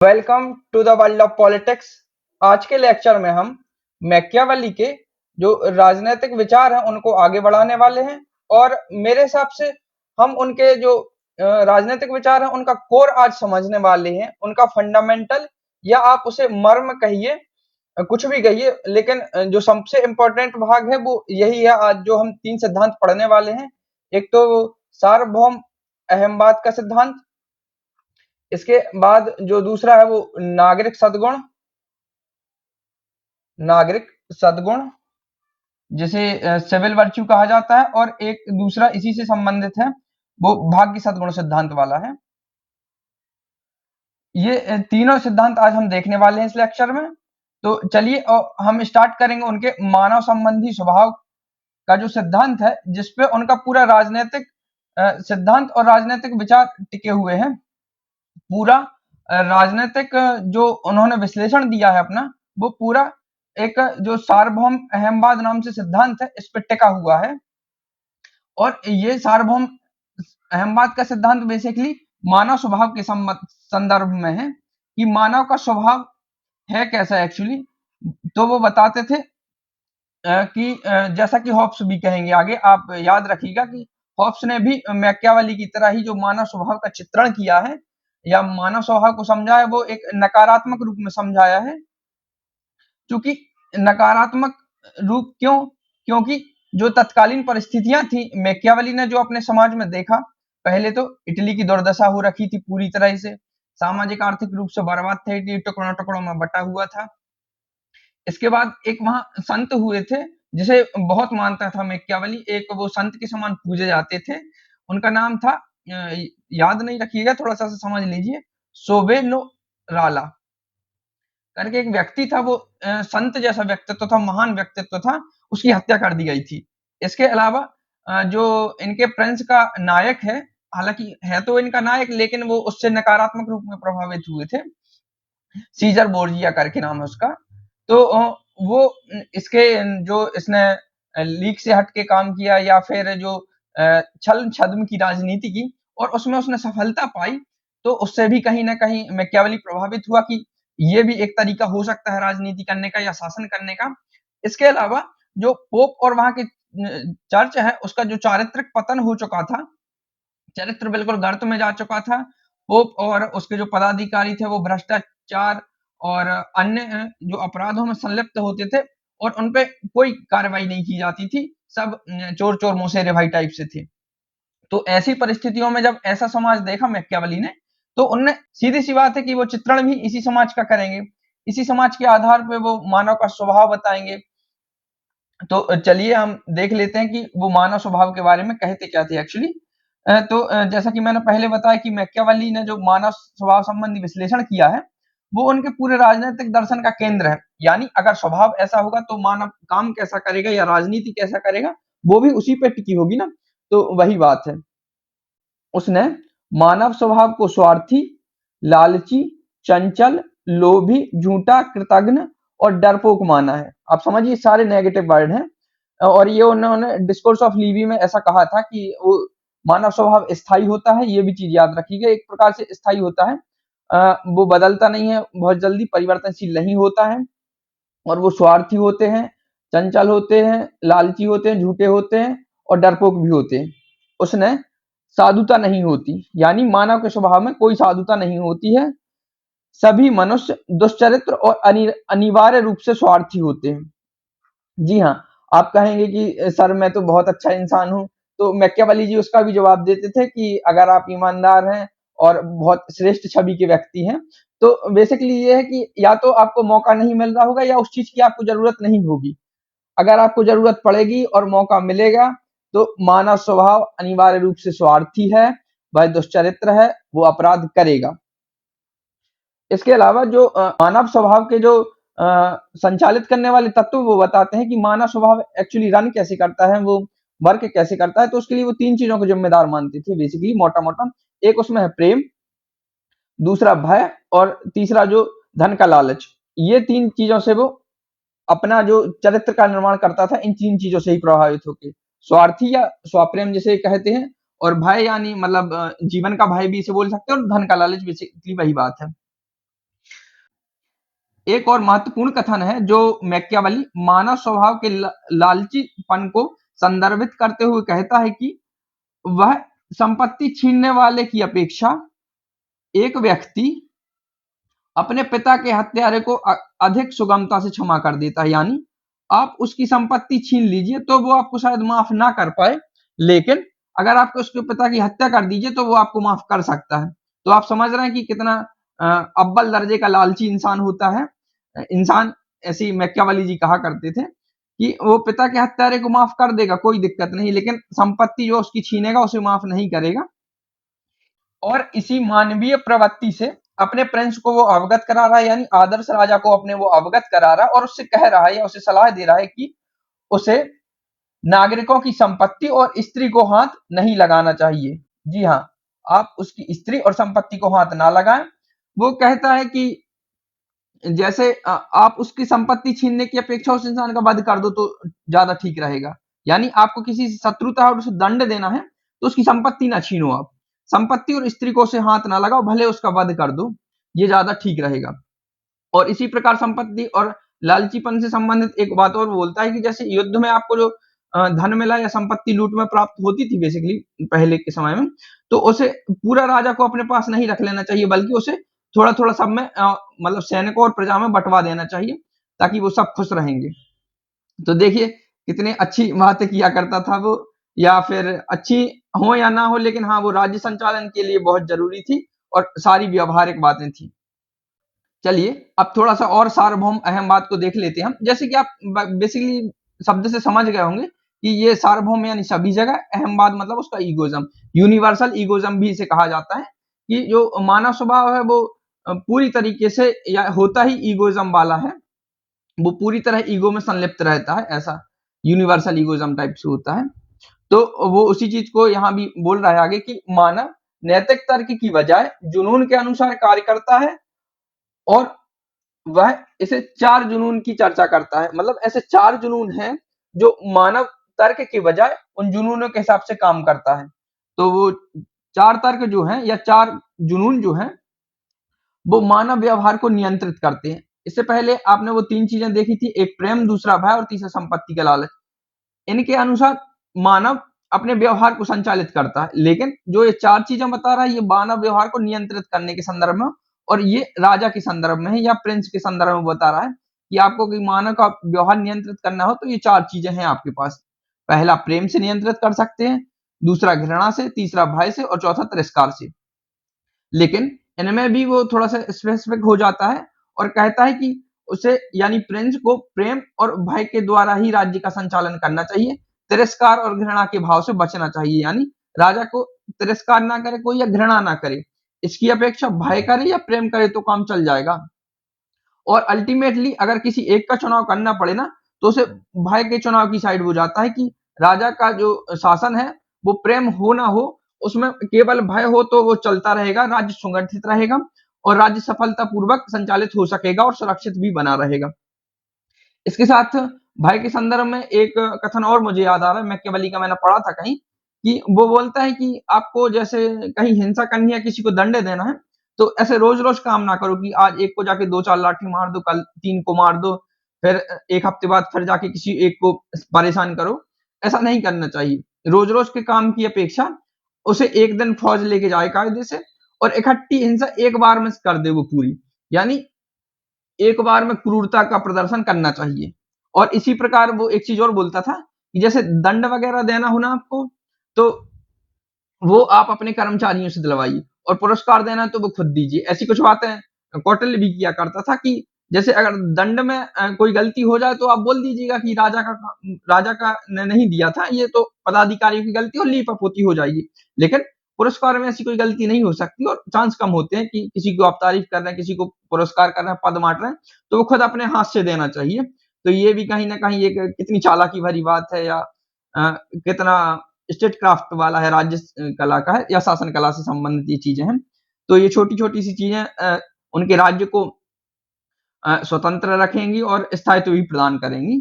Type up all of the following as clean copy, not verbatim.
Welcome to the world of politics. आज के lecture में हम मैकियावेली के जो राजनीतिक विचार हैं उनको आगे बढ़ाने वाले हैं और मेरे हिसाब से हम उनके जो राजनीतिक विचार हैं उनका कोर आज समझने वाले हैं, उनका फंडामेंटल या आप उसे मर्म कहिए, कुछ भी कहिए, लेकिन जो सबसे इम्पोर्टेंट भाग है वो यही है। आज जो हम तीन सिद्धांत पढ़ने वाले हैं, एक तो सार्वभौम अहमवाद का सिद्धांत, इसके बाद जो दूसरा है वो नागरिक सद्गुण जिसे सिविल वर्च्यू कहा जाता है, और एक दूसरा इसी से संबंधित है वो भाग्य सद्गुण सिद्धांत वाला है। ये तीनों सिद्धांत आज हम देखने वाले हैं इस लेक्चर में। तो चलिए हम स्टार्ट करेंगे उनके मानव संबंधी स्वभाव का जो सिद्धांत है, जिसपे उनका पूरा राजनीतिक सिद्धांत और राजनीतिक विचार टिके हुए हैं। पूरा राजनीतिक जो उन्होंने विश्लेषण दिया है अपना, वो पूरा एक जो सार्वभौम अहमवाद नाम से सिद्धांत है इस पे टिका हुआ है। और ये सार्वभौम अहमवाद का सिद्धांत बेसिकली मानव स्वभाव के संदर्भ में है कि मानव का स्वभाव है कैसा एक्चुअली। तो वो बताते थे कि जैसा कि हॉब्स भी कहेंगे आगे, आप याद रखिएगा कि हॉब्स ने भी मैकियावेली की तरह ही जो मानव स्वभाव का चित्रण किया है या मानव स्वभाव को समझा है, वो एक नकारात्मक रूप में समझाया है। क्योंकि नकारात्मक रूप क्यों? क्योंकि जो तत्कालीन परिस्थितियां थी, मैकियावेली ने जो अपने समाज में देखा, पहले तो इटली की दुर्दशा हो रखी थी पूरी तरह से, सामाजिक आर्थिक रूप से बर्बाद थे, इटली टुकड़ों टुकड़ों में बटा हुआ था। इसके बाद एक वहां संत हुए थे जिसे बहुत मानता था मैकियावेली, एक वो संत के समान पूजे जाते थे। उनका नाम था, याद नहीं रखिएगा, थोड़ा सा समझ लीजिए, सोवेनोराला करके एक व्यक्ति था। वो संत जैसा व्यक्तित्व था, महान व्यक्तित्व था, उसकी हत्या कर दी गई थी। इसके अलावा जो इनके प्रिंस का नायक है, हालांकि है तो इनका नायक, लेकिन वो उससे नकारात्मक रूप में प्रभावित हुए थे, सीजर बोर्जिया करके नाम है उसका। तो वो इसके जो इसने लीग से हट के काम किया या फिर जो छल छद्म की राजनीति की और उसमें उसने सफलता पाई, तो उससे भी कहीं ना कहीं मैकियावेली प्रभावित हुआ कि ये भी एक तरीका हो सकता है राजनीति करने का या शासन करने का। इसके अलावा जो पोप और वहां की चर्च है, उसका जो चारित्रिक पतन हो चुका था, चरित्र बिल्कुल गर्त में जा चुका था। पोप और उसके जो पदाधिकारी थे वो भ्रष्टाचार और अन्य जो अपराधों में संलिप्त होते थे और उनपे कोई कार्रवाई नहीं की जाती थी, सब चोर चोर मुसेरे भाई टाइप से थे। तो ऐसी परिस्थितियों में जब ऐसा समाज देखा मैकियावेली ने, तो उनने सीधी सी बात है कि वो चित्रण भी इसी समाज का करेंगे, इसी समाज के आधार पे वो मानव का स्वभाव बताएंगे। तो चलिए हम देख लेते हैं कि वो मानव स्वभाव के बारे में कहते क्या थे एक्चुअली। तो जैसा कि मैंने पहले बताया कि मैकियावेली ने जो मानव स्वभाव संबंधी विश्लेषण किया है, वो उनके पूरे राजनीतिक दर्शन का केंद्र है। यानी अगर स्वभाव ऐसा होगा तो मानव काम कैसा करेगा या राजनीति कैसा करेगा, वो भी उसी पे टिकी होगी ना। तो वही बात है, उसने मानव स्वभाव को स्वार्थी, लालची, चंचल, लोभी, झूठा, कृतघ्न और डरपोक माना है। आप समझिए सारे नेगेटिव वर्ड हैं। और ये उन्होंने डिस्कोर्स ऑफ लीवी में ऐसा कहा था कि वो मानव स्वभाव स्थायी होता है, ये भी चीज याद रखिएगा, एक प्रकार से स्थायी होता है। वो बदलता नहीं है, बहुत जल्दी परिवर्तनशील नहीं होता है। और वो स्वार्थी होते हैं, चंचल होते हैं, लालची होते हैं, झूठे होते हैं और डरपोक भी होते हैं। उसने साधुता नहीं होती, यानी मानव के स्वभाव में कोई साधुता नहीं होती है। सभी मनुष्य दुष्चरित्र और अनिवार्य रूप से स्वार्थी होते हैं। जी हाँ, आप कहेंगे कि सर मैं तो बहुत अच्छा इंसान हूँ, तो मैकियावेली जी उसका भी जवाब देते थे कि अगर आप ईमानदार हैं और बहुत श्रेष्ठ छवि के व्यक्ति हैं, तो बेसिकली ये है कि या तो आपको मौका नहीं मिल रहा होगा या उस चीज की आपको जरूरत नहीं होगी। अगर आपको जरूरत पड़ेगी और मौका मिलेगा, तो मानव स्वभाव अनिवार्य रूप से स्वार्थी है, वह दुष्चरित्र है, वो अपराध करेगा। इसके अलावा जो मानव स्वभाव के जो संचालित करने वाले तत्व वो बताते हैं कि मानव स्वभाव एक्चुअली रन कैसे करता है, वो वर्क कैसे करता है। तो उसके लिए वो तीन चीजों को जिम्मेदार मानते थे बेसिकली, मोटा मोटा। एक उसमें है प्रेम, दूसरा भय और तीसरा जो धन का लालच। ये तीन चीजों से वो अपना जो चरित्र का निर्माण करता था, इन तीन चीजों से ही प्रभावित होकर। स्वार्थी या स्वाप्रेम जिसे कहते हैं, और भय यानी मतलब जीवन का भय भी इसे बोल सकते हैं, और धन का लालच बेसिकली वही बात है। एक और महत्वपूर्ण कथन है जो मैकियावेली मानव स्वभाव के लालचीपन को संदर्भित करते हुए कहता है कि वह संपत्ति छीनने वाले की अपेक्षा एक व्यक्ति अपने पिता के हत्यारे को अधिक सुगमता से क्षमा कर देता है। यानी आप उसकी संपत्ति छीन लीजिए तो वो आपको शायद माफ ना कर पाए, लेकिन अगर आप उसके पिता की हत्या कर दीजिए तो वो आपको माफ कर सकता है। तो आप समझ रहे हैं कि कितना अव्वल दर्जे का लालची इंसान होता है। इंसान, ऐसी मैकियावेली जी कहा करते थे कि वो पिता के हत्यारे को माफ कर देगा, कोई दिक्कत नहीं, लेकिन संपत्ति जो उसकी छीनेगा उसे माफ नहीं करेगा। और इसी मानवीय प्रवृत्ति से अपने प्रिंस को वो अवगत करा रहा है, यानी आदर्श राजा को अपने वो अवगत करा रहा है और उससे कह रहा है या उसे सलाह दे रहा है कि उसे नागरिकों की संपत्ति और स्त्री को हाथ नहीं लगाना चाहिए। जी हाँ, आप उसकी स्त्री और संपत्ति को हाथ ना लगाएं। वो कहता है कि जैसे आप उसकी संपत्ति छीनने की अपेक्षा उस इंसान का वध कर दो तो ज्यादा ठीक रहेगा। यानी आपको किसी से शत्रुता है और उसे दंड देना है तो उसकी संपत्ति ना छीनो, आप संपत्ति और स्त्री को उसे हाथ ना लगाओ, भले उसका वध कर दो, ये ज्यादा ठीक रहेगा। और इसी प्रकार संपत्ति और लालचीपन से संबंधित एक बात और बोलता है कि जैसे युद्ध में आपको जो धन मिला या संपत्ति लूट में प्राप्त होती थी बेसिकली पहले के समय में, तो उसे पूरा राजा को अपने पास नहीं रख लेना चाहिए, बल्कि उसे थोड़ा थोड़ा सब में मतलब सैनिकों और प्रजा में बंटवा देना चाहिए ताकि वो सब खुश रहेंगे। तो देखिए कितनी अच्छी बातें किया करता था वो, या फिर अच्छी हो या ना हो, लेकिन हाँ वो राज्य संचालन के लिए बहुत जरूरी थी और सारी व्यवहारिक बातें थी। चलिए अब थोड़ा सा और सार्वभौम अहम बात को देख लेते हैं हम। जैसे कि आप बेसिकली शब्द से समझ गए होंगे कि ये सार्वभौम यानी सभी जगह, अहम बात मतलब उसका ईगोइज्म, यूनिवर्सल ईगोइज्म भी इसे कहा जाता है कि जो मानव स्वभाव है वो पूरी तरीके से या होता ही ईगोइज्म वाला है, वो पूरी तरह ईगो में संलिप्त रहता है, ऐसा यूनिवर्सल ईगोइज्म टाइप से होता है। तो वो उसी चीज को यहाँ भी बोल रहा है आगे कि मानव नैतिक तर्क की बजाय जुनून के अनुसार कार्य करता है और वह इसे चार जुनून की चर्चा करता है। मतलब ऐसे चार जुनून हैं जो मानव तर्क के बजाय उन जुनूनों के हिसाब से काम करता है। तो वो चार तर्क जो हैं या चार जुनून जो हैं वो मानव व्यवहार को नियंत्रित करते हैं। इससे पहले आपने वो तीन चीजें देखी थी, एक प्रेम, दूसरा भय और तीसरा संपत्ति का लालच। इनके अनुसार मानव अपने व्यवहार को संचालित करता है, लेकिन जो ये चार चीजें बता रहा है ये मानव व्यवहार को नियंत्रित करने के संदर्भ में और ये राजा के संदर्भ में है या प्रिंस के संदर्भ में बता रहा है कि आपको कोई मानव का व्यवहार नियंत्रित करना हो तो ये चार चीजें हैं आपके पास। पहला प्रेम से नियंत्रित कर सकते हैं, दूसरा घृणा से, तीसरा भय से और चौथा तिरस्कार से। लेकिन इनमें भी वो थोड़ा सा स्पेसिफिक हो जाता है और कहता है कि उसे यानी प्रिंस को प्रेम और भय के द्वारा ही राज्य का संचालन करना चाहिए, तिरस्कार और घृणा के भाव से बचना चाहिए। यानी राजा को तिरस्कार ना करे कोई या घृणा ना करे, इसकी अपेक्षा भय करे या प्रेम करे तो काम चल जाएगा। और अल्टीमेटली अगर किसी एक का चुनाव करना पड़े ना तो उसे भय के चुनाव की साइड हो जाता है कि राजा का जो शासन है वो प्रेम हो ना हो, उसमें केवल भय हो तो वो चलता रहेगा, राज्य सुगठित रहेगा और राज्य सफलतापूर्वक संचालित हो सकेगा और सुरक्षित भी बना रहेगा। इसके साथ भय के संदर्भ में एक कथन और मुझे याद आ रहा है, मैकियावेली का मैंने पढ़ा था कहीं, कि वो बोलता है कि आपको जैसे कहीं हिंसा करनी है, किसी को दंड देना है, तो ऐसे रोज-रोज काम ना करो कि आज एक को जाके 2-4 लाठी मार दो, कल 3 को मार दो, फिर 1 हफ्ते बाद फिर जाके किसी एक को परेशान करो। ऐसा नहीं करना चाहिए। रोज-रोज के काम की अपेक्षा उसे एक दिन फौज लेके जाए कायदे से और इकट्ठी हिंसा एक बार में कर दे वो पूरी। यानी एक बार में क्रूरता का प्रदर्शन करना चाहिए। और इसी प्रकार वो एक चीज और बोलता था कि जैसे दंड वगैरह देना हो ना आपको, तो वो आप अपने कर्मचारियों से दिलवाइए और पुरस्कार देना तो वो खुद दीजिए। ऐसी कुछ बातें कौटिल्य भी किया करता था कि जैसे अगर दंड में कोई गलती हो जाए तो आप बोल दीजिएगा कि राजा का ने नहीं दिया था, ये तो पदाधिकारियों की गलती और लीप होती हो जाएगी। लेकिन पुरस्कार में ऐसी कोई गलती नहीं हो सकती और चांस कम होते हैं कि किसी को आप तारीफ कर रहे हैं, किसी को पुरस्कार कर रहे हैं, पद बांट रहे हैं, तो वो खुद अपने हाथ से देना चाहिए। तो ये भी कहीं ना कहीं एक कितनी चालाकी भरी बात है या कितना स्टेट क्राफ्ट वाला है, राज्य कला का है या शासन कला से संबंधित ये चीजें हैं। तो ये छोटी छोटी सी चीजें उनके राज्य को स्वतंत्र रखेंगी और स्थायित्व भी प्रदान करेंगी।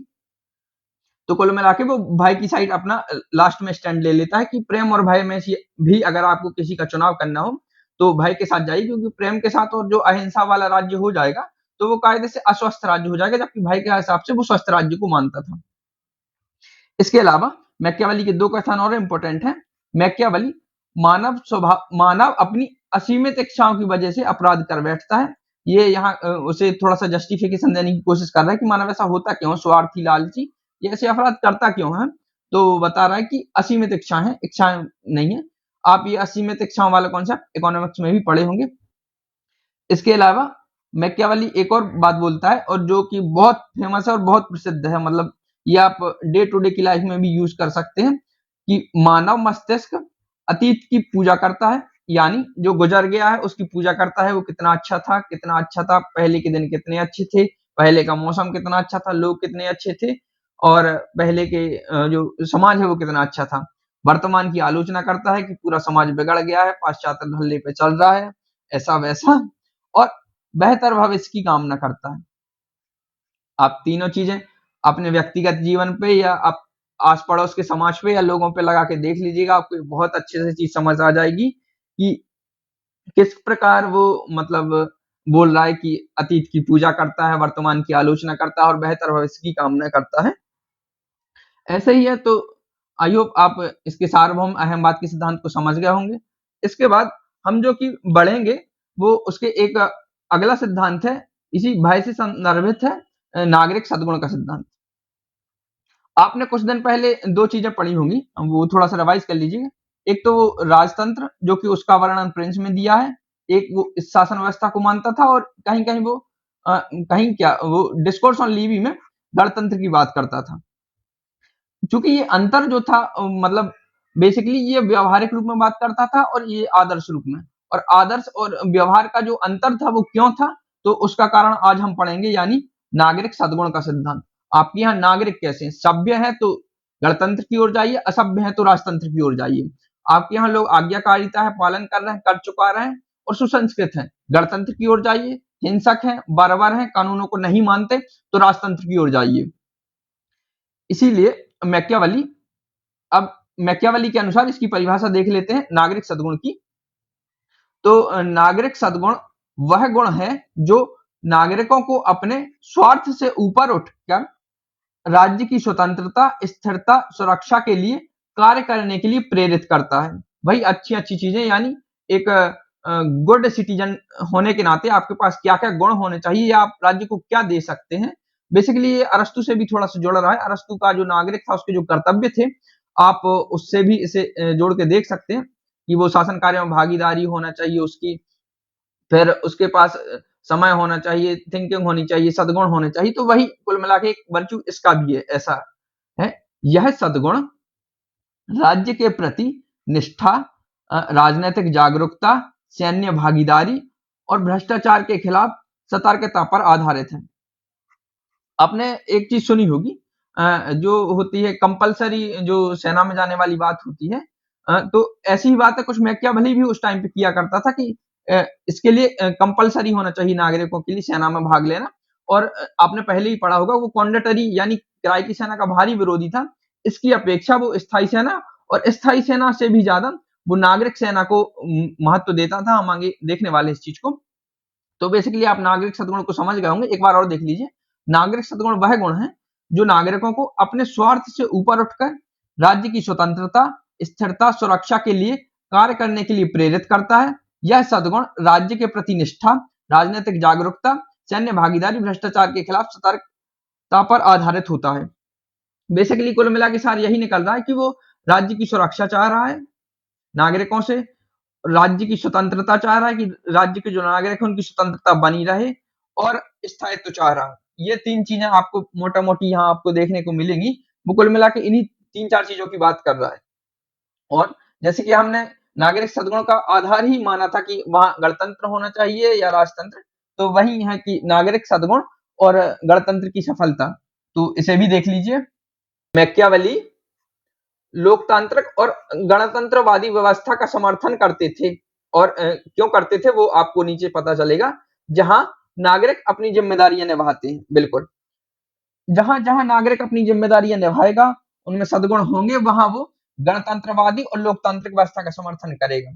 तो कुल मिला के वो भय की साइड अपना लास्ट में स्टैंड ले लेता है कि प्रेम और भय में से भी अगर आपको किसी का चुनाव करना हो तो भय के साथ जाइए, क्योंकि प्रेम के साथ और जो अहिंसा वाला राज्य हो जाएगा तो वो कायदे से अस्वस्थ राज्य हो जाएगा, जबकि भाई के हिसाब से वो स्वस्थ राज्य को मानता था। इसके अलावा मैकियावेली के 2 कथन और इंपॉर्टेंट हैं। मैकियावेली मानव अपनी असीमित इच्छाओं की वजह से अपराध कर बैठता है। ये यहाँ उसे थोड़ा-सा जस्टिफिकेशन देने की कोशिश कर रहा है कि मानव ऐसा होता क्यों? स्वार्थी, लालची, ये ऐसे अपराध करता क्यों है? तो बता रहा है कि असीमित इच्छाएँ नहीं है। आप ये असीमित इच्छाओं वाला कॉन्सेप्ट इकोनॉमिक्स में भी पढ़े होंगे। इसके अलावा मैकियावेली एक और बात बोलता है, और जो कि बहुत फेमस है और बहुत प्रसिद्ध है, मतलब ये आप डे टू डे की लाइफ में भी यूज कर सकते हैं, कि मानव मस्तिष्क अतीत की पूजा करता है, यानी जो गुजर गया है उसकी पूजा करता है। वो कितना अच्छा था, पहले के दिन कितने अच्छे थे, पहले का मौसम कितना अच्छा था, लोग कितने अच्छे थे, और पहले के जो समाज है वो कितना अच्छा था। वर्तमान की आलोचना करता है कि पूरा समाज बिगड़ गया है, पाश्चात्य ढल्ले पे चल रहा है, ऐसा वैसा, और बेहतर भविष्य की कामना करता है। आप तीनों चीजें अपने व्यक्तिगत जीवन पे या आप आस पड़ोस के समाज पे या लोगों पे लगा के देख लीजिएगा, आपको बहुत अच्छे से चीज समझ आ जाएगी कि किस प्रकार वो मतलब बोल रहा है कि अतीत की पूजा करता है, वर्तमान की आलोचना करता है और बेहतर भविष्य की कामना करता है। ऐसे ही है, तो आई होप आप इसके सार्वभौम अहम बात के सिद्धांत को समझ गए होंगे। इसके बाद हम जो कि बढ़ेंगे, वो उसके एक अगला सिद्धांत है, इसी भय से संदर्भित है, नागरिक सद्गुण का सिद्धांत। आपने कुछ दिन पहले 2 चीजें पढ़ी होंगी, वो थोड़ा-सा रिवाइज कर लीजिए। एक तो वो राजतंत्र, जो कि उसका वर्णन प्रिंस में दिया है। एक वो इस शासन व्यवस्था को मानता था, और कहीं-कहीं वो कहीं क्या वो डिस्कोर्स ऑन लिवी में गणतंत्र की बात करता था। चूँकि ये अंतर जो था, मतलब बेसिकली ये व्यावहारिक रूप में बात करता था और ये आदर्श रूप में। और आदर्श और व्यवहार का जो अंतर था वो क्यों था? तो उसका कारण आज हम पढ़ेंगे, यानी नागरिक सद्गुण का सिद्धांत। आपके यहाँ नागरिक कैसे हैं? सभ्य हैं तो गणतंत्र की ओर जाइए, असभ्य हैं तो राजतंत्र की ओर जाइए। आपके यहाँ लोग आज्ञाकारिता है, पालन कर रहे हैं, कर चुका रहे हैं और सुसंस्कृत हैं, गणतंत्र की ओर जाइए। हिंसक हैं, बर्बर हैं, कानूनों को नहीं मानते तो राजतंत्र की ओर जाइए। इसीलिए मैकियावेली अब मैकियावेली के अनुसार इसकी परिभाषा देख लेते हैं नागरिक सद्गुण की। तो नागरिक सद्गुण वह गुण है जो नागरिकों को अपने स्वार्थ से ऊपर उठकर राज्य की स्वतंत्रता, स्थिरता, सुरक्षा के लिए कार्य करने के लिए प्रेरित करता है। वही अच्छी-अच्छी चीजें, यानी एक गुड सिटीजन होने के नाते आपके पास क्या-क्या गुण होने चाहिए या आप राज्य को क्या दे सकते हैं। बेसिकली ये अरस्तू से भी थोड़ा-सा जुड़ रहा है। अरस्तू का जो नागरिक था उसके जो कर्तव्य थे, आप उससे भी इसे जोड़ के देख सकते हैं कि वो शासन कार्य में भागीदारी होना चाहिए उसकी, फिर उसके पास समय होना चाहिए, थिंकिंग होनी चाहिए, सद्गुण होने चाहिए। तो वही कुल मिला के एक वर्च्यू इसका भी है, ऐसा है। यह सद्गुण राज्य के प्रति निष्ठा, राजनैतिक जागरूकता, सैन्य भागीदारी और भ्रष्टाचार के खिलाफ सतर्कता पर आधारित है। आपने एक चीज सुनी होगी, जो होती है कंपल्सरी, जो सेना में जाने वाली बात होती है। तो ऐसी ही बातें कुछ मैकियावेली भी उस टाइम पे किया करता था कि इसके लिए कंपल्सरी होना चाहिए नागरिकों के लिए सेना में भाग लेना। और आपने पहले ही पढ़ा होगा, वो कॉन्डेटरी यानी किराए की सेना का भारी विरोधी था। इसकी अपेक्षा वो स्थायी सेना, और स्थायी सेना से भी ज्यादा वो नागरिक सेना को महत्व देता था। हम आगे देखने वाले इस चीज को। तो बेसिकली आप नागरिक सद्गुण को समझ गए होंगे। एक बार और देख लीजिए। नागरिक सद्गुण वह गुण है जो नागरिकों को अपने स्वार्थ से ऊपर उठकर राज्य की स्वतंत्रता, स्थिरता, सुरक्षा के लिए कार्य करने के लिए प्रेरित करता है। यह सद्गुण राज्य के प्रति निष्ठा, राजनीतिक जागरूकता, सैन्य भागीदारी, भ्रष्टाचार के खिलाफ सतर्कता पर आधारित होता है। बेसिकली कुल मिला के सार यही निकल रहा है कि वो राज्य की सुरक्षा चाह रहा है नागरिकों से, राज्य की स्वतंत्रता चाह रहा है कि राज्य के जो नागरिक हैं उनकी स्वतंत्रता बनी रहे, और स्थायित्व चाह रहा है। ये 3 चीजें आपको मोटा-मोटी यहाँ आपको देखने को मिलेंगी। वो कुल मिला के इन्हीं 3-4 चीजों की बात कर रहा है। और जैसे कि हमने नागरिक सद्गुण का आधार ही माना था कि वहाँ गणतंत्र होना चाहिए या राजतंत्र, तो वही है कि नागरिक सद्गुण और गणतंत्र की सफलता। तो इसे भी देख लीजिए। मैकियावेली लोकतांत्रिक और गणतंत्रवादी व्यवस्था का समर्थन करते थे, और क्यों करते थे वो आपको नीचे पता चलेगा, जहां नागरिक अपनी जिम्मेदारियां निभाते हैं। बिल्कुल, जहां जहां नागरिक अपनी जिम्मेदारियां निभाएगा, उनमें सद्गुण होंगे, वहां वो गणतंत्रवादी और लोकतांत्रिक व्यवस्था का समर्थन करेगा।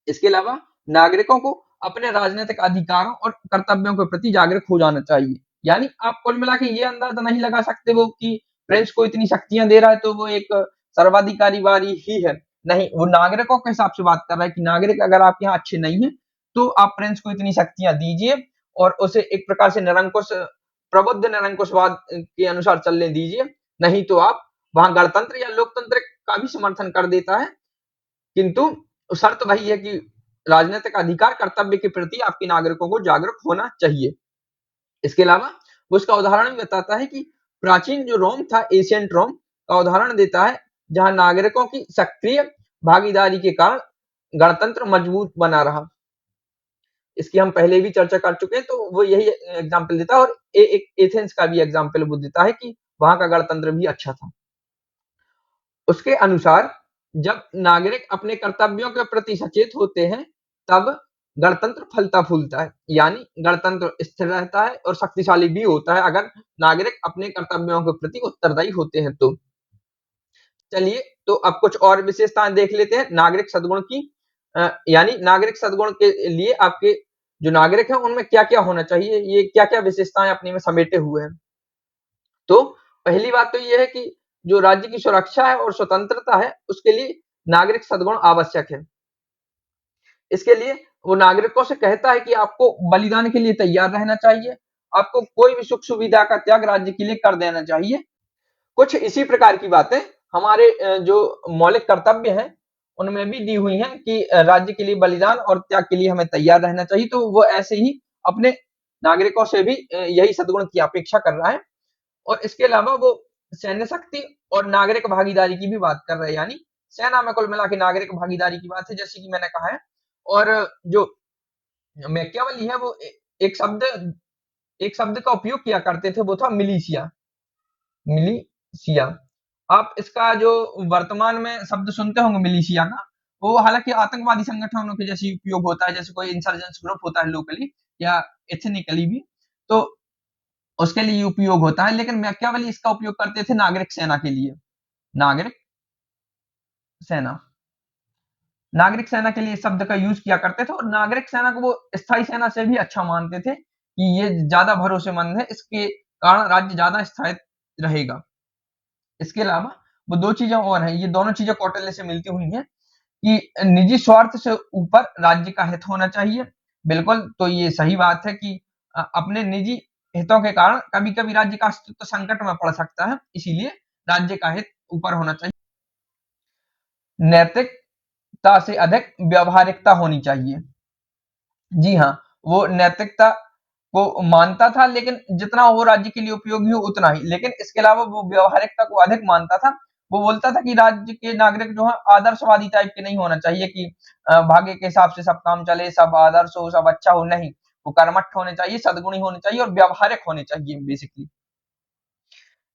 इसके अलावा नागरिकों को अपने राजनीतिक अधिकारों और कर्तव्यों के प्रति जागरूक हो जाना चाहिए। यानी आप कुल मिला के ये अंदाजा नहीं लगा सकते वो कि प्रिंस को इतनी शक्तियां दे रहा है तो वो एक सर्वाधिकारी वाली ही है। नहीं, वो नागरिकों के हिसाब से बात कर रहा है कि नागरिक अगर आप यहाँ अच्छे नहीं है तो आप प्रिंस को इतनी शक्तियां दीजिए और उसे एक प्रकार से निरंकुश प्रबुद्ध निरंकुशवाद के अनुसार चलने दीजिए, नहीं तो आप वहां गणतंत्र या लोकतंत्र का भी समर्थन कर देता है, किंतु शर्त वही है कि राजनीतिक अधिकार कर्तव्य के प्रति आपके नागरिकों को जागरूक होना चाहिए। इसके अलावा वो उसका उदाहरण भी बताता है कि प्राचीन जो रोम था, एशियंट रोम का उदाहरण देता है, जहां नागरिकों की सक्रिय भागीदारी के कारण गणतंत्र मजबूत बना रहा। इसकी हम पहले भी चर्चा कर चुके हैं, तो वो यही एग्जाम्पल देता है और एक एथेंस का भी एग्जाम्पल वो देता है कि वहां का गणतंत्र भी अच्छा था। उसके अनुसार जब नागरिक अपने कर्तव्यों के प्रति सचेत होते हैं, तब गणतंत्र फलता फूलता है। यानी गणतंत्र स्थिर रहता है और शक्तिशाली भी होता है अगर नागरिक अपने कर्तव्यों के प्रति उत्तरदायी होते हैं तो। चलिए, तो अब कुछ और विशेषताएं देख लेते हैं नागरिक सद्गुण की। यानी नागरिक सद्गुण के लिए आपके जो नागरिक हैं उनमें क्या-क्या होना चाहिए, ये क्या-क्या विशेषताएं अपने में समेटे हुए हैं। तो पहली बात तो ये है कि जो राज्य की सुरक्षा है और स्वतंत्रता है, उसके लिए नागरिक सद्गुण आवश्यक है। इसके लिए वो नागरिकों से कहता है कि आपको बलिदान के लिए तैयार रहना चाहिए, आपको कोई भी सुख सुविधा का त्याग राज्य के लिए कर देना चाहिए। कुछ इसी प्रकार की बातें हमारे जो मौलिक कर्तव्य हैं, उनमें भी दी हुई हैं कि राज्य के लिए बलिदान और त्याग के लिए हमें तैयार रहना चाहिए। तो वो ऐसे ही अपने नागरिकों से भी यही सद्गुण की अपेक्षा कर रहा है। और इसके अलावा वो सैन्य शक्ति और नागरिक भागीदारी की भी बात कर रहे हैं। यानी सेना में कुल मिला के नागरिक भागीदारी की बात है, जैसे कि मैंने कहा है। और जो मैकियावेली है वो एक शब्द का उपयोग किया करते थे, वो था मिलिशिया। मिलिशिया, आप इसका जो वर्तमान में शब्द सुनते होंगे मिलिशिया का, वो हालांकि आतंकवादी संगठनों के जैसे उपयोग होता है, जैसे कोई इंसर्जेंस ग्रुप होता है लोकली या एथनिकली भी, तो उसके लिए उपयोग होता है। लेकिन मैकियावेली इसका उपयोग करते थे नागरिक सेना के लिए। नागरिक सेना, नागरिक सेना के लिए इस शब्द का यूज किया करते थे और नागरिक सेना को वो स्थायी सेना से भी अच्छा मानते थे कि ये ज्यादा भरोसेमंद है, इसके कारण राज्य ज्यादा स्थायित रहेगा। इसके अलावा वो दो चीजें और हैं, ये दोनों चीजें कौटिल्य से मिलती हुई हैं कि निजी स्वार्थ से ऊपर राज्य का हित होना चाहिए। बिल्कुल, तो ये सही बात है कि अपने निजी हितों के कारण कभी-कभी राज्य का अस्तित्व संकट में पड़ सकता है, इसीलिए राज्य का हित ऊपर होना चाहिए। नैतिकता से अधिक व्यावहारिकता होनी चाहिए। जी हाँ, वो नैतिकता को मानता था, लेकिन जितना वो राज्य के लिए उपयोगी हो उतना ही। लेकिन इसके अलावा वो व्यावहारिकता को अधिक मानता था। वो बोलता था कि राज्य के नागरिक जो है आदर्शवादी टाइप के नहीं होना चाहिए कि भाग्य के हिसाब से सब काम चले, सब आदर्श हो, सब अच्छा हो, नहीं। वो कर्मठ होने चाहिए, सद्गुणी होने चाहिए और व्यावहारिक होने चाहिए बेसिकली।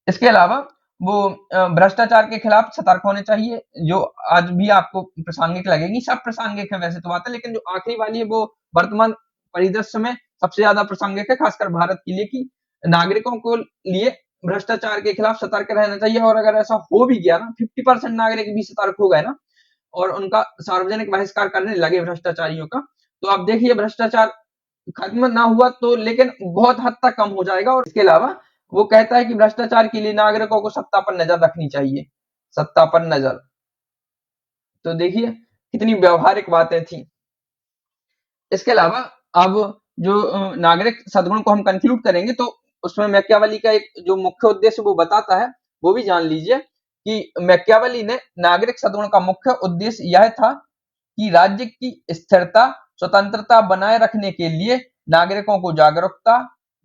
इसके अलावा वो भ्रष्टाचार के खिलाफ सतर्क होने चाहिए, जो आज भी आपको प्रासंगिक लगेगी। सब प्रासंगिक है वैसे तो बात है, लेकिन जो आखिरी वाली है वो वर्तमान परिदृश्य में सबसे ज्यादा प्रासंगिक है, खासकर भारत के लिए, कि नागरिकों को लिए भ्रष्टाचार के खिलाफ सतर्क रहना चाहिए। और अगर ऐसा हो भी गया ना, 50% नागरिक भी सतर्क हो गए ना और उनका सार्वजनिक बहिष्कार करने लगे भ्रष्टाचारियों का, तो आप देखिए भ्रष्टाचार खत्म ना हुआ तो लेकिन बहुत हद तक कम हो जाएगा। और इसके अलावा वो कहता है कि भ्रष्टाचार के लिए नागरिकों को सत्ता पर नजर रखनी चाहिए, सत्ता पर नजर। तो देखिए कितनी व्यवहारिक बातें थी। इसके अलावा अब जो नागरिक सद्गुण को हम कंक्लूड करेंगे, तो उसमें मैकियावेली का एक जो मुख्य उद्देश्य वो बताता है, वो भी जान लीजिए कि मैकियावेली ने नागरिक सद्गुण का मुख्य उद्देश्य यह था कि राज्य की स्थिरता स्वतंत्रता बनाए रखने के लिए नागरिकों को जागरूकता,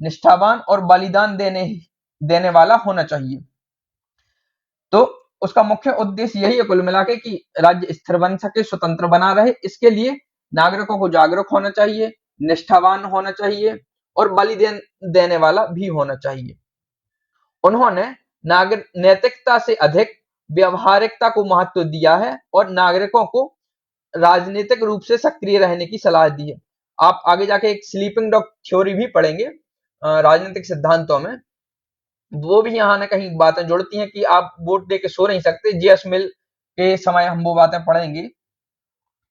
निष्ठावान और बलिदान देने वाला होना चाहिए। तो उसका मुख्य उद्देश्य यही है कुल मिला के कि राज्य स्थिर बन सके, स्वतंत्र बना रहे। इसके लिए नागरिकों को जागरूक होना चाहिए, निष्ठावान होना चाहिए और बलिदान देने वाला भी होना चाहिए। उन्होंने नैतिकता से अधिक व्यवहारिकता को महत्व दिया है और नागरिकों को राजनीतिक रूप से सक्रिय रहने की सलाह दी है। आप आगे जाके एक स्लीपिंग डॉग थ्योरी भी पढ़ेंगे राजनीतिक सिद्धांतों में, वो भी यहाँ ना कहीं बातें जुड़ती हैं कि आप वोट दे के सो नहीं सकते। जेएस मिल के समय हम वो बातें पढ़ेंगे।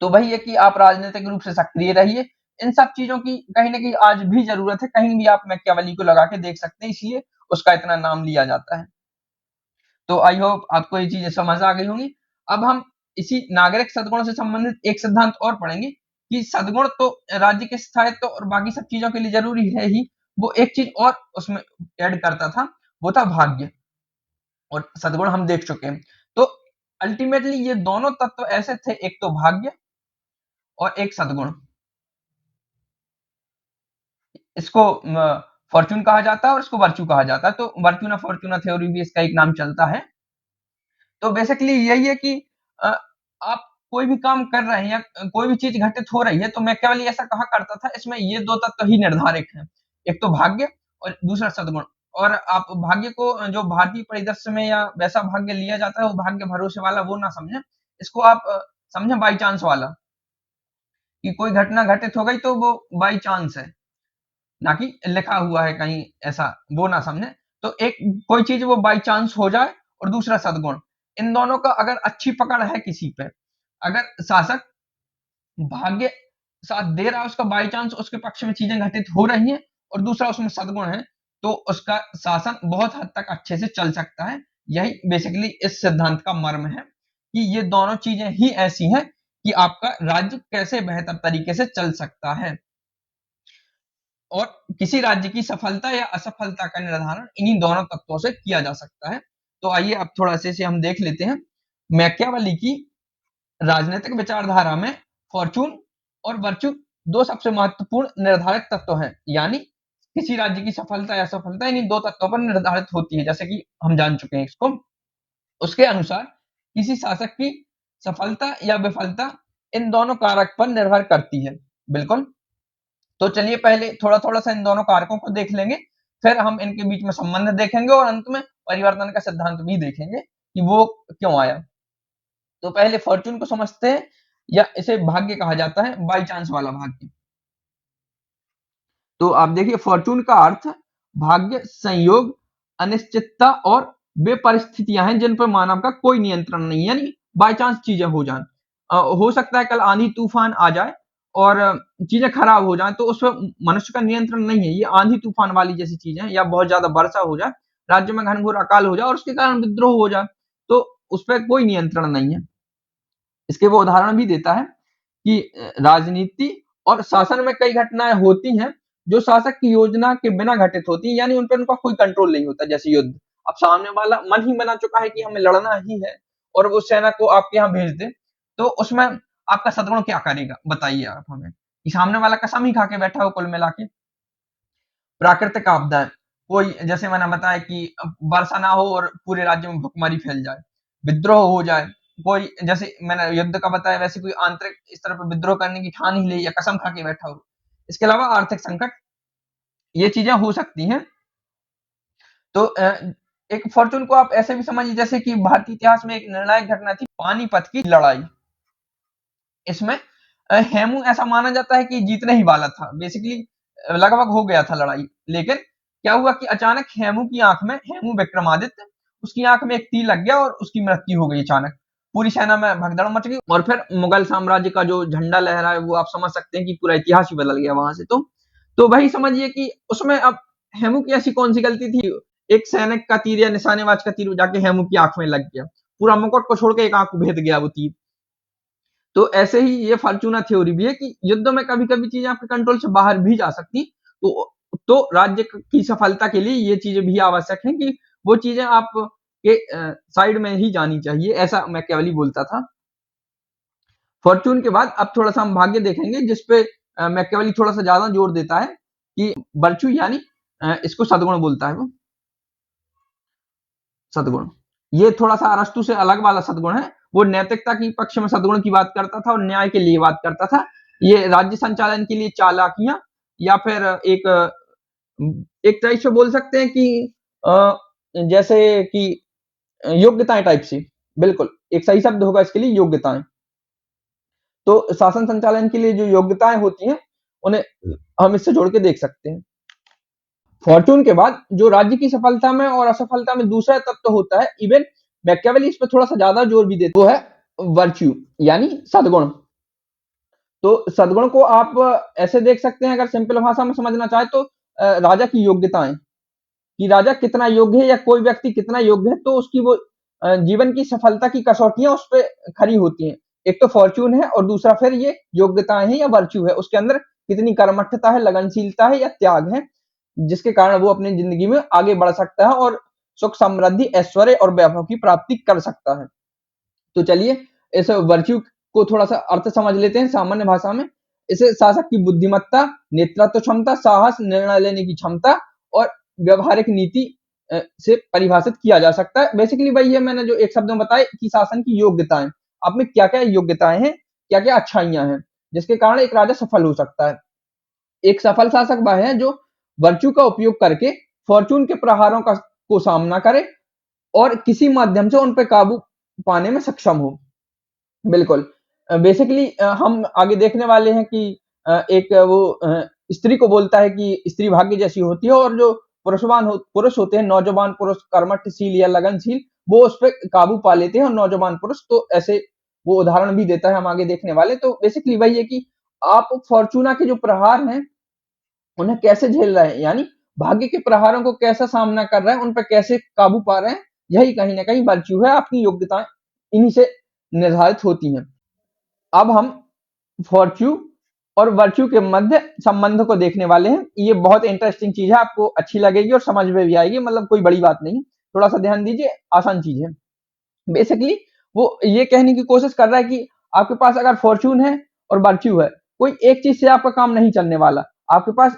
तो वही है कि आप राजनीतिक रूप से सक्रिय रहिए, इन सब चीजों की कहीं ना कहीं आज भी जरूरत है, कहीं भी आप मैकियावेली को लगा के देख सकते हैं, इसलिए उसका इतना नाम लिया जाता है। तो आई होप आपको ये चीजें समझ आ गई होंगी। अब हम इसी नागरिक सद्गुण से संबंधित एक सिद्धांत और पढ़ेंगे कि सद्गुण तो राज्य के स्थायित्व और बाकी सब चीजों के लिए जरूरी है ही, वो एक चीज और उसमें ऐड करता था, वो था भाग्य। और सद्गुण हम देख चुके हैं। तो अल्टीमेटली ये दोनों तत्व ऐसे थे, एक तो भाग्य और एक सद्गुण। इसको फॉर्चून कहा जाता है और इसको वर्च्यू कहा जाता है। तो वर्च्यूना फॉर्चूना थ्योरी भी इसका एक नाम चलता है। तो बेसिकली यही है कि अ, आप कोई भी काम कर रहे हैं या कोई भी चीज घटित हो रही है, तो मैकियावेली ऐसा कहा करता था, इसमें ये दो तत्व ही निर्धारक हैं, एक तो भाग्य और दूसरा सद्गुण। और आप भाग्य को जो भारतीय परिदृश्य में या वैसा भाग्य लिया जाता है, वो भाग्य भरोसे वाला वो ना समझें, इसको आप समझें बाई चांस वाला, कि कोई घटना घटित हो गई तो वो बाई चांस है, ना कि लिखा हुआ है कहीं, ऐसा वो ना समझे। तो एक कोई चीज वो बाई चांस हो जाए, और दूसरा सद्गुण, इन दोनों का अगर अच्छी पकड़ है किसी पे, अगर शासक भाग्य साथ दे रहा है, उसका बाई चांस उसके पक्ष में चीजें घटित हो रही हैं, और दूसरा उसमें सद्गुण है, तो उसका शासन बहुत हद तक अच्छे से चल सकता है। यही बेसिकली इस सिद्धांत का मर्म है कि ये दोनों चीजें ही ऐसी हैं कि आपका राज्य कैसे बेहतर तरीके से चल सकता है, और किसी राज्य की सफलता या असफलता का निर्धारण इन्हीं दोनों तत्वों से किया जा सकता है। तो आइए अब थोड़ा से हम देख लेते हैं। मैकियावेली की राजनीतिक विचारधारा में फॉर्चून और वर्च्यू दो सबसे महत्वपूर्ण निर्धारक तत्व हैं, यानी किसी राज्य की सफलता या असफलता इन्हीं दो तत्वों पर निर्धारित होती है, जैसे कि हम जान चुके हैं इसको। उसके अनुसार किसी शासक की सफलता या विफलता इन दोनों कारक पर निर्भर करती है। बिल्कुल। तो चलिए पहले थोड़ा-थोड़ा सा इन दोनों कारकों को देख लेंगे, फिर हम इनके बीच में संबंध देखेंगे, और अंत में परिवर्तन का सिद्धांत भी देखेंगे कि वो क्यों आया। तो पहले फॉर्चून को समझते हैं, या इसे भाग्य कहा जाता है, बाई चांस वाला भाग्य। तो आप देखिए, फॉर्चून का अर्थ भाग्य, संयोग, अनिश्चितता और वे परिस्थितियां हैं जिन पर मानव का कोई नियंत्रण नहीं है, यानी बाई चांस चीजें हो जाए। हो सकता है कल आंधी तूफान आ जाए और चीजें खराब हो जाए, तो उस पर मनुष्य का नियंत्रण नहीं है। ये आंधी तूफान वाली जैसी चीजें, या बहुत ज्यादा वर्षा हो जाए, राज्य में घनघोर अकाल हो जाए और उसके कारण विद्रोह हो जाए, तो उस पर कोई नियंत्रण नहीं है। इसके वो उदाहरण भी देता है कि राजनीति और शासन में कई घटनाएं होती हैं जो शासक की योजना के बिना घटित होती हैं, यानी उन पर उनका कोई कंट्रोल नहीं होता, जैसे युद्ध। अब सामने वाला मन ही बना चुका है कि हमें लड़ना ही है, और वो सेना को आपके यहाँ भेज दे, तो उसमें आपका सद्गुण क्या करेगा, बताइए आप हमें। कि सामने वाला कसम ही खा के बैठा हो कुल मिला के। प्राकृतिक आपदाएं, कोई जैसे मैंने बताया कि वर्षा ना हो और पूरे राज्य में भुखमरी फैल जाए, विद्रोह हो जाए, कोई जैसे मैंने युद्ध का बताया, वैसे कोई आंतरिक इस तरह पर विद्रोह करने की ठान ही ले, या कसम खा के बैठा हो। इसके अलावा आर्थिक संकट, ये चीजें हो सकती हैं। तो एक फॉर्चून को आप ऐसे भी समझिए जैसे कि भारतीय इतिहास में एक निर्णायक घटना थी, पानीपत की लड़ाई। इसमें हेमू ऐसा माना जाता है कि जीतने ही वाला था, बेसिकली लगभग हो गया था लड़ाई, लेकिन क्या हुआ कि अचानक हेमू की आंख में, हेमू विक्रमादित्य, उसकी आंख में एक तीर लग गया और उसकी मृत्यु हो गई अचानक। पूरी सेना में भगदड़ मच गई, और फिर मुगल साम्राज्य का जो झंडा लहरा है, वो आप समझ सकते हैं कि पूरा इतिहास ही बदल गया वहां से। तो वही समझिए कि उसमें अब हेमू की ऐसी कौन सी गलती थी, एक सैनिक का तीर या निशानेबाज का तीर जाके हेमू की आंख में लग गया, पूरा मुकुट को छोड़ के एक आंख को भेद गया वो तीर। तो ऐसे ही ये फॉर्चूना थ्योरी भी है कि युद्ध में कभी-कभी चीजें आपके कंट्रोल से बाहर भी जा सकती, तो राज्य की सफलता के लिए ये चीजें भी आवश्यक हैं कि वो चीजें आप के साइड में ही जानी चाहिए, ऐसा मैकियावेली बोलता था। फॉर्चून के बाद अब थोड़ा सा हम भाग्य देखेंगे, जिसपे मैकियावेली थोड़ा सा ज्यादा जोर देता है कि वर्च्यू, यानी इसको सद्गुण बोलता है वो, सद्गुण। ये थोड़ा सा अरस्तु से अलग वाला सद्गुण है, वो नैतिकता की पक्ष में सद्गुण की बात करता था और न्याय के लिए बात करता था। ये राज्य संचालन के लिए चालाकियां, या फिर एक टाइप से बोल सकते हैं कि जैसे कि योग्यताएं टाइप से, बिल्कुल एक सही शब्द होगा इसके लिए, योग्यताएं। तो शासन संचालन के लिए जो योग्यताएं होती हैं, उन्हें हम इससे जोड़ के देख सकते हैं। फॉर्चून के बाद जो राज्य की सफलता में और असफलता में दूसरा तत्व होता है, इवन मैकियावेली इस पर थोड़ा सा ज्यादा जोर भी देता है, वो है वर्च्यू, यानी सद्गुण। तो सद्गुण को आप ऐसे देख सकते हैं, अगर सिंपल भाषा में समझना चाहे तो राजा की योग्यताएं, कि राजा कितना योग्य है या कोई व्यक्ति कितना योग्य है, तो उसकी वो जीवन की सफलता की कसौटियां उस पे खरी होती हैं। एक तो फॉर्च्यून है और दूसरा फिर ये योग्यताएं हैं या वर्च्यू है, उसके अंदर कितनी कर्मठता है, लगनशीलता है या त्याग है, जिसके कारण वो अपनी जिंदगी में आगे बढ़ सकता है और सुख समृद्धि ऐश्वर्य और वैभव की प्राप्ति कर सकता है। तो चलिए इस वर्च्यू को थोड़ा सा अर्थ समझ लेते हैं सामान्य भाषा में। इसे शासक की बुद्धिमत्ता, नेतृत्व क्षमता, साहस, निर्णय लेने की क्षमता और व्यवहारिक नीति से परिभाषित किया जा सकता है। बेसिकली वही है मैंने जो एक शब्द में बताया कि शासन की योग्यताएं, आप में क्या क्या योग्यताएं हैं, क्या क्या अच्छाइयां हैं, जिसके कारण एक राजा सफल हो सकता है। एक सफल शासक वह है जो वर्च्यू का उपयोग करके फॉर्चून के प्रहारों का को सामना करे और किसी माध्यम से उन पर काबू पाने में सक्षम हो। बिल्कुल। बेसिकली हम आगे देखने वाले हैं कि एक वो स्त्री को बोलता है कि स्त्री भाग्य जैसी होती है, और जो पुरुष होते हैं, नौजवान पुरुष कर्मठशील या लगनशील, वो उस पे काबू पा लेते हैं, और नौजवान पुरुष तो ऐसे वो उदाहरण भी देता है, हम आगे देखने वाले। तो बेसिकली वही है कि आप फॉर्चूना के जो प्रहार हैं, उन्हें कैसे झेल रहे हैं, यानी भाग्य के प्रहारों को कैसा सामना कर रहे हैं, उन पर कैसे काबू पा रहे हैं, यही कहीं ना कहीं वर्च्यू है। आपकी योग्यताएं इन्हीं से निर्धारित होती हैं। अब हम फॉर्च्यू और वर्च्यू के मध्य संबंध को देखने वाले हैं। ये बहुत इंटरेस्टिंग चीज है, आपको अच्छी लगेगी और समझ में भी आएगी, मतलब कोई बड़ी बात नहीं, थोड़ा सा ध्यान दीजिए, आसान चीज है। बेसिकली वो ये कहने की कोशिश कर रहा है कि आपके पास अगर फॉर्च्यून है और वर्च्यू है, कोई एक चीज से आपका काम नहीं चलने वाला। आपके पास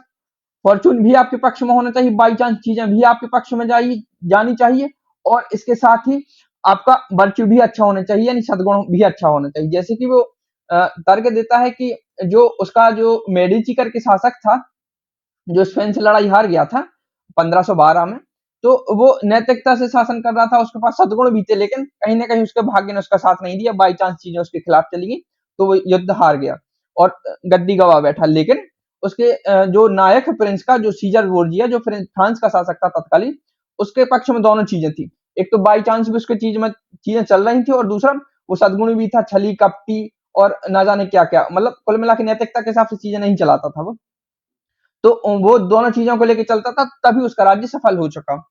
फॉर्च्यून भी आपके पक्ष में होना चाहिए, बाई चांस चीजें भी आपके पक्ष में जानी चाहिए, और इसके साथ ही आपका वर्च्यू भी अच्छा होना चाहिए, यानी सद्गुण भी अच्छा होना चाहिए। जैसे कि वो तर्क देता है कि जो उसका जो मेडिची करके शासक था, जो स्पेन से लड़ाई हार गया था 1512 में, तो वो नैतिकता से शासन कर रहा था, उसके पास सद्गुण भी थे, लेकिन कहीं ना कहीं उसके भाग्य ने उसका साथ नहीं दिया, बाई चांस चीजें उसके खिलाफ चली गई, तो वो युद्ध हार गया और गद्दी गवा बैठा। लेकिन उसके जो नायक प्रिंस का, जो सीजर बोर्जिया, जो फ्रांस का शासक था तत्कालीन, उसके पक्ष में दोनों चीजें थी। एक तो बाई चांस भी उसके चीजें चल रही थी, और दूसरा वो सद्गुण भी था, छली कपटी और ना जाने क्या क्या, मतलब कुल मिला के नैतिकता के हिसाब से चीजें नहीं चलाता था वो। तो वो दोनों चीजों को लेके चलता था, तभी उसका राज्य सफल हो चुका।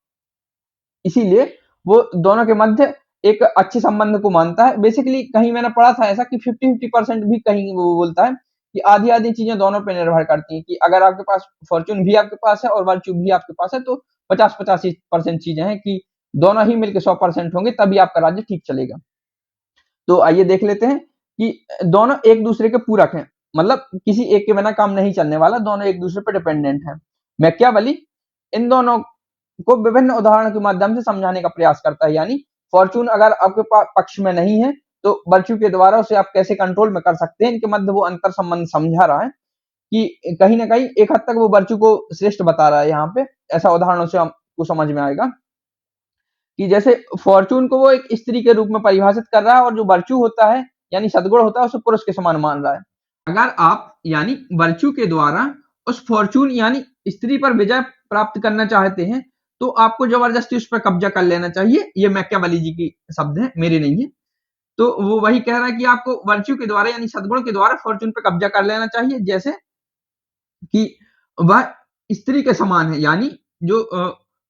इसीलिए वो दोनों के मध्य एक अच्छे संबंध को मानता है। बेसिकली कहीं मैंने पढ़ा था ऐसा कि 50-50% भी कहीं वो बोलता है कि आधी आधी चीजें दोनों पे निर्भर करती हैं, कि अगर आपके पास फॉर्चून भी आपके पास है और वर्च्यू भी आपके पास है, तो 50-50% चीजें हैं कि दोनों ही मिलकर 100% होंगे, तभी आपका राज्य ठीक चलेगा। तो आइए देख लेते हैं कि दोनों एक दूसरे के पूरक हैं, मतलब किसी एक के बिना काम नहीं चलने वाला, दोनों एक दूसरे पर डिपेंडेंट हैं। मैकियावेली इन दोनों को विभिन्न उदाहरणों के माध्यम से समझाने का प्रयास करता है, यानी फॉर्चून अगर आपके पक्ष में नहीं है, तो वर्च्यू के द्वारा उसे आप कैसे कंट्रोल में कर सकते हैं। इनके मध्य वो अंतर संबंध समझा रहा है कि कहीं ना कहीं एक हद तक वो वर्च्यू को श्रेष्ठ बता रहा है। यहाँ पे ऐसा उदाहरणों से हमको समझ में आएगा कि जैसे फॉर्चून को वो एक स्त्री के रूप में परिभाषित कर रहा है, और जो वर्च्यू होता है यानी सद्गुण होता है, उसे पुरुष के समान मान रहा है। अगर आप यानी वर्च्यू के द्वारा उस फॉर्चून यानी स्त्री पर विजय प्राप्त करना चाहते हैं, तो आपको जबरदस्ती उस पर कब्जा कर लेना चाहिए। ये मैकियावेली जी की शब्द है, मेरे नहीं है। तो वो वही कह रहा है कि आपको वर्च्यू के द्वारा यानी सद्गुण के द्वारा फॉर्चून पर कब्जा कर लेना चाहिए, जैसे कि वह स्त्री के समान है, यानी जो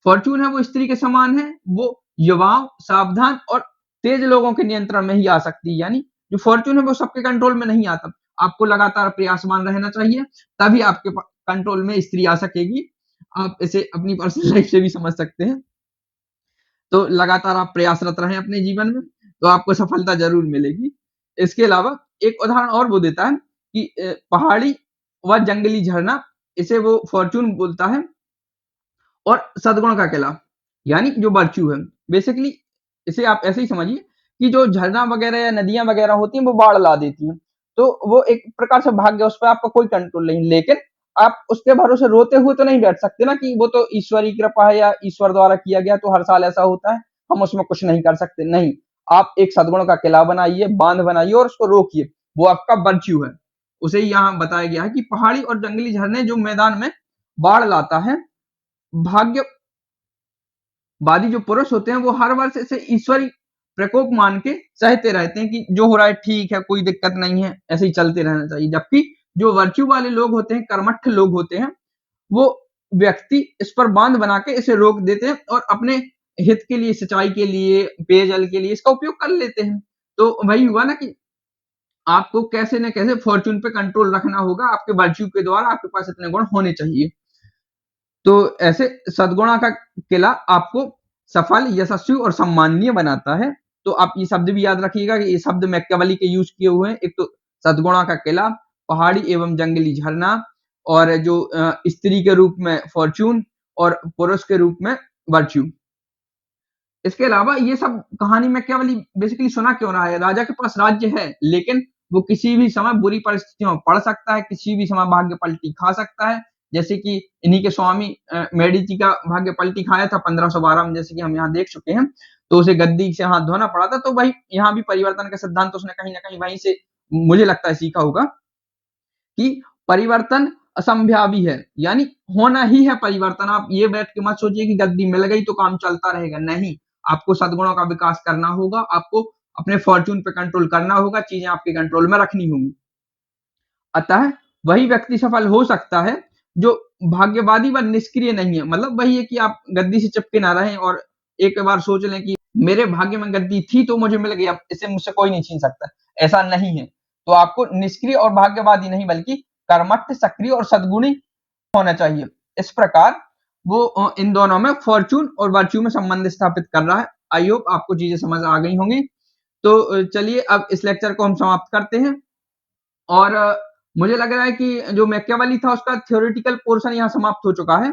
फॉर्चून है वो स्त्री के समान है, वो युवाओं, सावधान और तेज लोगों के नियंत्रण में ही आ सकती है। यानी जो फॉर्चून है वो सबके कंट्रोल में नहीं आता, आपको लगातार प्रयासमान रहना चाहिए, तभी आपके कंट्रोल में स्त्री आ सकेगी। आप इसे अपनी पर्सनल लाइफ से भी समझ सकते हैं। तो लगातार आप प्रयासरत रहें अपने जीवन में, तो आपको सफलता जरूर मिलेगी। इसके अलावा एक उदाहरण और वो देता है कि पहाड़ी व जंगली झरना, इसे वो फॉर्चून बोलता है, और सद्गुण का किला यानी जो वर्च्यू है। बेसिकली इसे आप ऐसे ही समझिए कि जो झरना वगैरह या नदियां वगैरह होती हैं, वो बाढ़ ला देती हैं, तो वो एक प्रकार से भाग्य, उस पर आपका कोई कंट्रोल नहीं। लेकिन आप उसके भरोसे रोते हुए तो नहीं बैठ सकते ना, कि वो तो ईश्वरी कृपा है या ईश्वर द्वारा किया गया, तो हर साल ऐसा होता है, हम उसमें कुछ नहीं कर सकते। नहीं, आप एक सद्गुण का किला बनाइए, बांध बनाइए और उसको रोकिए, वो आपका वर्च्यू है। उसे ही यहाँ बताया गया है कि पहाड़ी और जंगली झरने जो मैदान में बाढ़ लाता है, भाग्यवादी जो पुरुष होते हैं, वो हर वर्ष इसे ईश्वरी प्रकोप मान के सहते रहते हैं कि जो हो रहा है ठीक है, कोई दिक्कत नहीं है, ऐसे ही चलते रहना चाहिए। जबकि जो वर्च्यू वाले लोग होते हैं, कर्मठ लोग होते हैं, वो व्यक्ति इस पर बांध बना के इसे रोक देते हैं और अपने हित के लिए, सिंचाई के लिए, पेयजल के लिए इसका उपयोग कर लेते हैं। तो वही हुआ ना कि आपको कैसे न कैसे फॉर्च्यून पे कंट्रोल रखना होगा, आपके वर्च्यू के द्वारा आपके पास इतने गुण होने चाहिए। तो ऐसे सद्गुणा का किला आपको सफल, यशस्वी और सम्माननीय बनाता है। तो आप ये शब्द भी याद रखिएगा कि ये शब्द मैकियावेली के यूज किए हुए हैं। एक तो सद्गुणा का किला, पहाड़ी एवं जंगली झरना, और जो स्त्री के रूप में फॉर्च्यून और पुरुष के रूप में वर्च्यू। इसके अलावा ये सब कहानी मैकियावेली बेसिकली सुना क्यों रहा है? राजा के पास राज्य है, लेकिन वो किसी भी समय बुरी परिस्थितियों में पड़ सकता है, किसी भी समय भाग्य पलटी खा सकता है। जैसे कि इन्हीं के स्वामी मेडिची का भाग्य पलटी खाया था 1512 में, जैसे कि हम यहाँ देख चुके हैं। तो उसे गद्दी से हाथ धोना पड़ा था। तो वही यहाँ भी परिवर्तन का सिद्धांत उसने कहीं न कहीं वहीं से, मुझे लगता है, सीखा होगा कि परिवर्तन असंभावी है, यानी होना ही है परिवर्तन। आप ये बैठ के मत सोचिए कि गद्दी मिल गई तो काम चलता रहेगा, नहीं। आपको सद्गुणों का विकास करना होगा, आपको अपने फॉर्च्यून पे कंट्रोल करना होगा, चीजें आपके कंट्रोल में रखनी होंगी। अतः वही व्यक्ति सफल हो सकता है जो भाग्यवादी व निष्क्रिय नहीं है। मतलब वही है कि आप गद्दी से चिपके ना रहें और एक बार सोच लें कि मेरे भाग्य में गद्दी थी तो मुझे मिल गई, अब इसे मुझसे कोई नहीं छीन सकता। ऐसा नहीं है। तो आपको निष्क्रिय और भाग्यवादी नहीं, बल्कि कर्मठ, सक्रिय और सद्गुणी होना चाहिए। इस प्रकार वो इन दोनों में, फॉर्च्यून और वर्च्यू में संबंध स्थापित कर रहा है। आई होप आपको चीजें समझ आ गई होंगी। तो चलिए अब इस लेक्चर को हम समाप्त करते हैं। और मुझे लग रहा है कि जो मैकियावेली था उसका थ्योरेटिकल पोर्शन यहाँ समाप्त हो चुका है।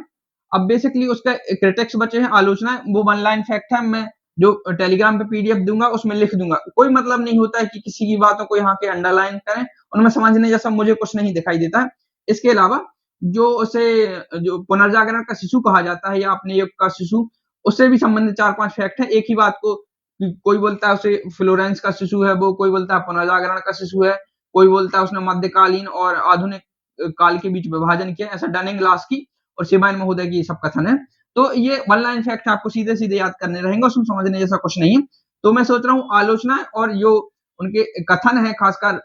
अब बेसिकली उसका क्रिटिक्स बचे हैं, आलोचना। वो वन लाइन फैक्ट है, मैं जो टेलीग्राम पे पीडीएफ दूंगा उसमें लिख दूंगा। कोई मतलब नहीं होता है कि किसी की बातों को यहाँ के अंडरलाइन करें, उनमें समझने जैसा मुझे कुछ नहीं दिखाई देता है। इसके अलावा जो उसे, जो पुनर्जागरण का शिशु कहा जाता है या अपने युग का शिशु, उससे भी संबंधित 4-5 फैक्ट है। एक ही बात को कोई बोलता है उसे फ्लोरेंस का शिशु है, वो कोई बोलता है पुनर्जागरण का शिशु है, कोई बोलता है उसने मध्यकालीन और आधुनिक काल के बीच विभाजन किया। ऐसा डनिंग, लास्की और शेबाइन महोदय की ये सब कथन है। तो ये वन लाइन फैक्ट आपको सीधे सीधे याद करने रहेंगे, उसमें समझने जैसा कुछ नहीं है। तो मैं सोच रहा हूँ आलोचना और जो उनके कथन है, खासकर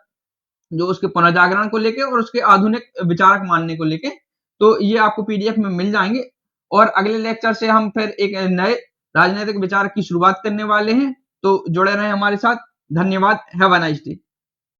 जो उसके पुनर्जागरण को लेके और उसके आधुनिक विचारक मानने को लेके, तो ये आपको पीडीएफ में मिल जाएंगे। और अगले लेक्चर से हम फिर एक नए राजनीतिक विचार की शुरुआत करने वाले हैं। तो जुड़े रहें हमारे साथ। धन्यवाद। Have a nice day.